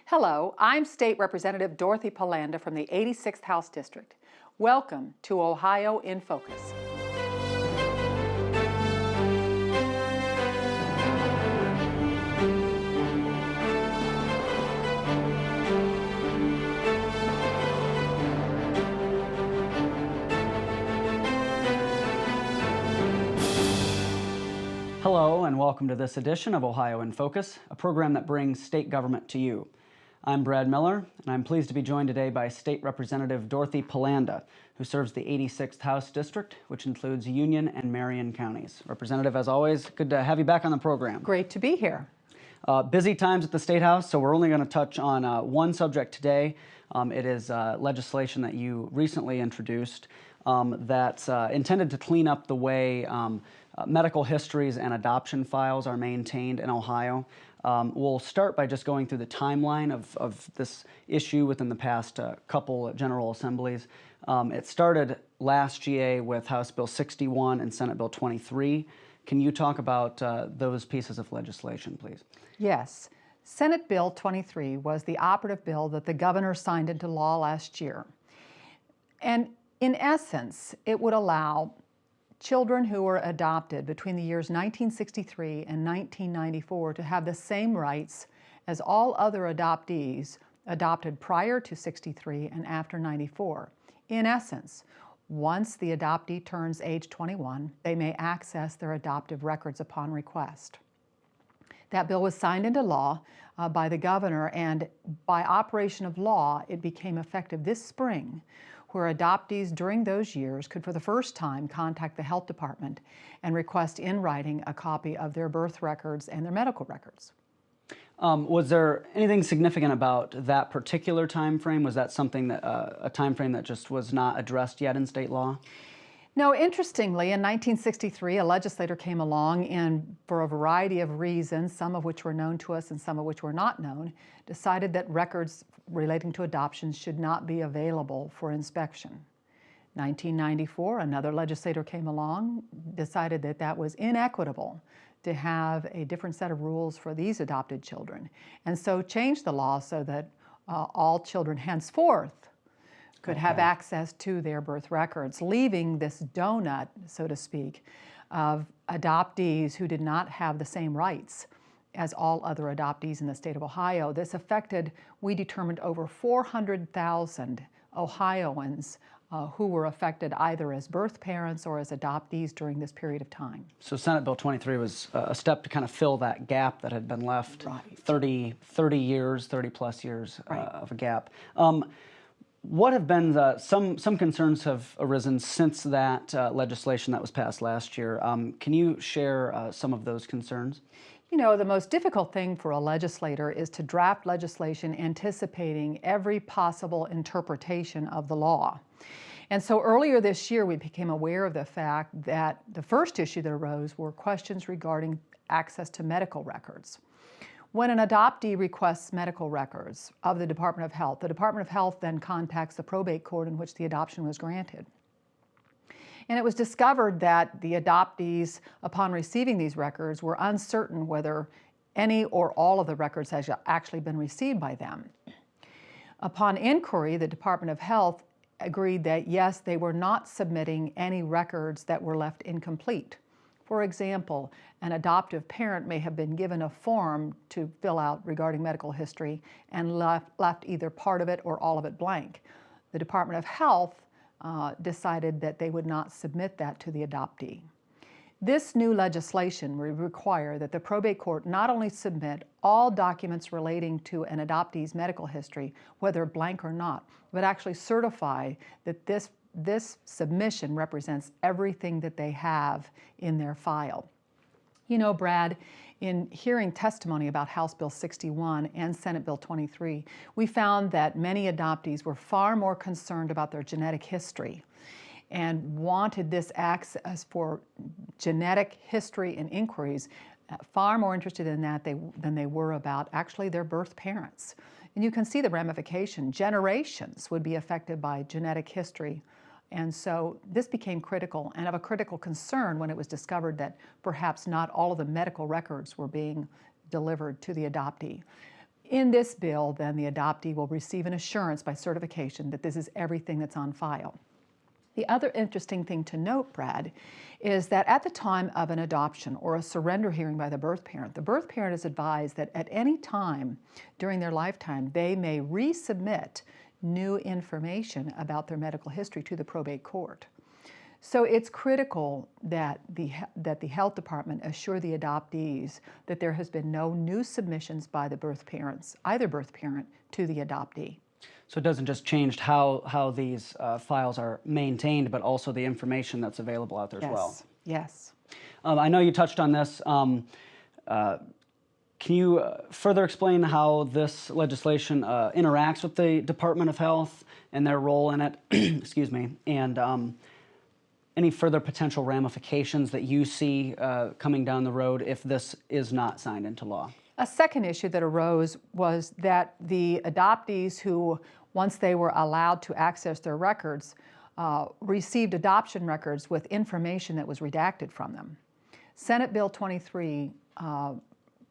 Hello, I'm State Representative Dorothy Pelanda from the 86th House District. Welcome to Ohio in Focus. Hello and welcome to this edition of Ohio in Focus, a program that brings state government to you. I'm Brad Miller, and I'm pleased to be joined today by State Representative Dorothy Pelanda, who serves the 86th House District, which includes Union and Marion counties. Representative, as always, good to have you back on the program. Great to be here. Busy times at the State House, so we're only going to touch on one subject today. It is legislation that you recently introduced that's intended to clean up the way medical histories and adoption files are maintained in Ohio. We'll start by just going through the timeline of this issue within the past couple General Assemblies. It started last GA with House Bill 61 and Senate Bill 23. Can you talk about those pieces of legislation, please? Yes. Senate Bill 23 was the operative bill that the governor signed into law last year. And in essence, it would allow children who were adopted between the years 1963 and 1994 to have the same rights as all other adoptees adopted prior to 63 and after 94. In essence, once the adoptee turns age 21, they may access their adoptive records upon request. That bill was signed into law by the governor, and by operation of law, it became effective this spring, where adoptees during those years could for the first time contact the health department and request in writing a copy of their birth records and their medical records. Was there anything significant about that particular time frame? Was that something that a time frame that just was not addressed yet in state law? No, interestingly, in 1963, a legislator came along and, for a variety of reasons, some of which were known to us and some of which were not known, decided that records relating to adoptions should not be available for inspection. 1994, another legislator came along, decided that that was inequitable to have a different set of rules for these adopted children, and so changed the law so that all children henceforth could have access to their birth records, leaving this donut, so to speak, of adoptees who did not have the same rights as all other adoptees in the state of Ohio. This affected, we determined, over 400,000 Ohioans who were affected either as birth parents or as adoptees during this period of time. So Senate Bill 23 was a step to kind of fill that gap that had been left, Right. 30 plus years Right. of a gap. What have been some concerns have arisen since that legislation that was passed last year? Can you share some of those concerns? You know, the most difficult thing for a legislator is to draft legislation anticipating every possible interpretation of the law. And so earlier this year, we became aware of the fact that the first issue that arose were questions regarding access to medical records. When an adoptee requests medical records of the Department of Health, the Department of Health then contacts the probate court in which the adoption was granted. And it was discovered that the adoptees, upon receiving these records, were uncertain whether any or all of the records had actually been received by them. Upon inquiry, the Department of Health agreed that yes, they were not submitting any records that were left incomplete. For example, an adoptive parent may have been given a form to fill out regarding medical history and left either part of it or all of it blank. The Department of Health decided that they would not submit that to the adoptee. This new legislation will require that the probate court not only submit all documents relating to an adoptee's medical history, whether blank or not, but actually certify that this submission represents everything that they have in their file. You know, Brad, in hearing testimony about House Bill 61 and Senate Bill 23, we found that many adoptees were far more concerned about their genetic history and wanted this access for genetic history and inquiries, far more interested in that than they were about actually their birth parents. And you can see the ramification. Generations would be affected by genetic history. And so this became critical and of a critical concern when it was discovered that perhaps not all of the medical records were being delivered to the adoptee. In this bill, then, the adoptee will receive an assurance by certification that this is everything that's on file. The other interesting thing to note, Brad, is that at the time of an adoption or a surrender hearing by the birth parent is advised that at any time during their lifetime, they may resubmit new information about their medical history to the probate court. So it's critical that the health department assure the adoptees that there has been no new submissions by the either birth parent, to the adoptee. So it doesn't just change how these files are maintained, but also the information that's available out there as well. Yes. I know you touched on this. Can you further explain how this legislation interacts with the Department of Health and their role in it? Excuse me. And any further potential ramifications that you see coming down the road if this is not signed into law? A second issue that arose was that the adoptees who, once they were allowed to access their records, received adoption records with information that was redacted from them. Senate Bill 23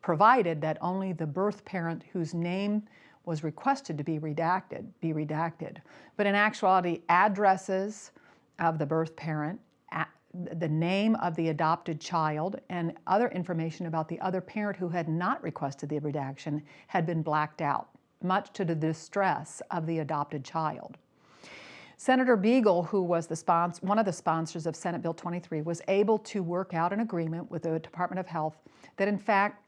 provided that only the birth parent whose name was requested to be redacted. But in actuality, addresses of the birth parent, the name of the adopted child, and other information about the other parent who had not requested the redaction had been blacked out, much to the distress of the adopted child. Senator Beagle, who was one of the sponsors of Senate Bill 23, was able to work out an agreement with the Department of Health that, in fact,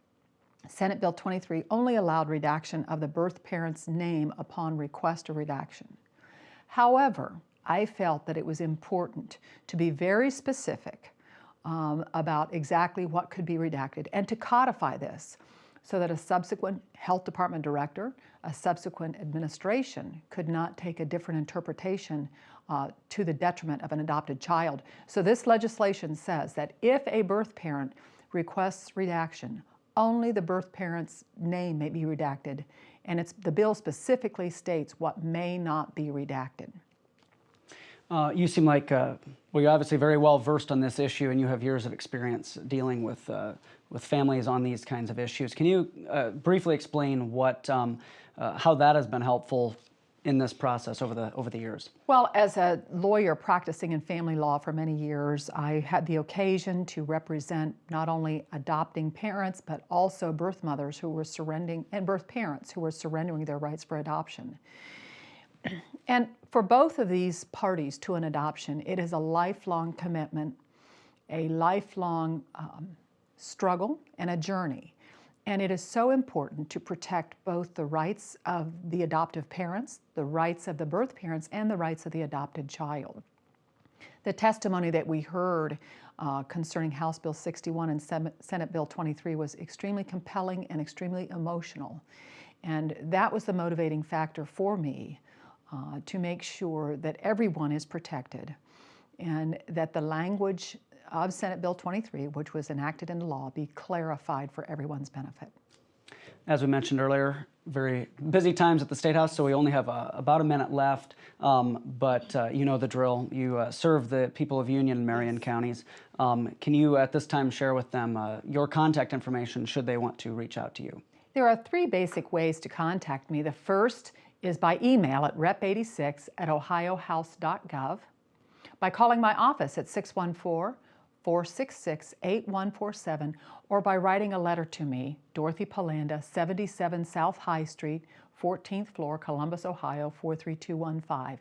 Senate Bill 23 only allowed redaction of the birth parent's name upon request of redaction. However, I felt that it was important to be very specific about exactly what could be redacted and to codify this so that a subsequent health department director, a subsequent administration could not take a different interpretation to the detriment of an adopted child. So this legislation says that if a birth parent requests redaction, only the birth parent's name may be redacted, and the bill specifically states what may not be redacted. You seem like, you're obviously very well versed on this issue, and you have years of experience dealing with families on these kinds of issues. Can you briefly explain how that has been helpful in this process over the years? Well, as a lawyer practicing in family law for many years, I had the occasion to represent not only adopting parents, but also birth mothers who were surrendering, and birth parents who were surrendering their rights for adoption. And for both of these parties to an adoption, it is a lifelong commitment, a lifelong struggle, and a journey. And it is so important to protect both the rights of the adoptive parents, the rights of the birth parents, and the rights of the adopted child. The testimony that we heard concerning House Bill 61 and Senate Bill 23 was extremely compelling and extremely emotional. And that was the motivating factor for me to make sure that everyone is protected and that the language of Senate Bill 23, which was enacted into law, be clarified for everyone's benefit. As we mentioned earlier, very busy times at the State House, so we only have about a minute left, but you know the drill. You serve the people of Union and Marion counties. Can you at this time share with them your contact information should they want to reach out to you? There are three basic ways to contact me. The first is by email at rep86@ohiohouse.gov, by calling my office at 614-466-8147, or by writing a letter to me, Dorothy Pelanda, 77 South High Street, 14th floor, Columbus, Ohio, 43215.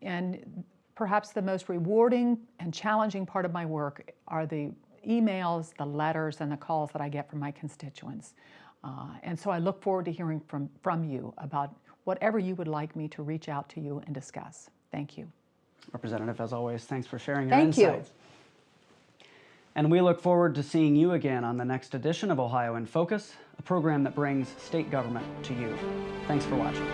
And perhaps the most rewarding and challenging part of my work are the emails, the letters, and the calls that I get from my constituents. And so I look forward to hearing from you about whatever you would like me to reach out to you and discuss. Thank you. Representative, as always, thanks for sharing your insights. Thank you. And we look forward to seeing you again on the next edition of Ohio in Focus, a program that brings state government to you. Thanks for watching.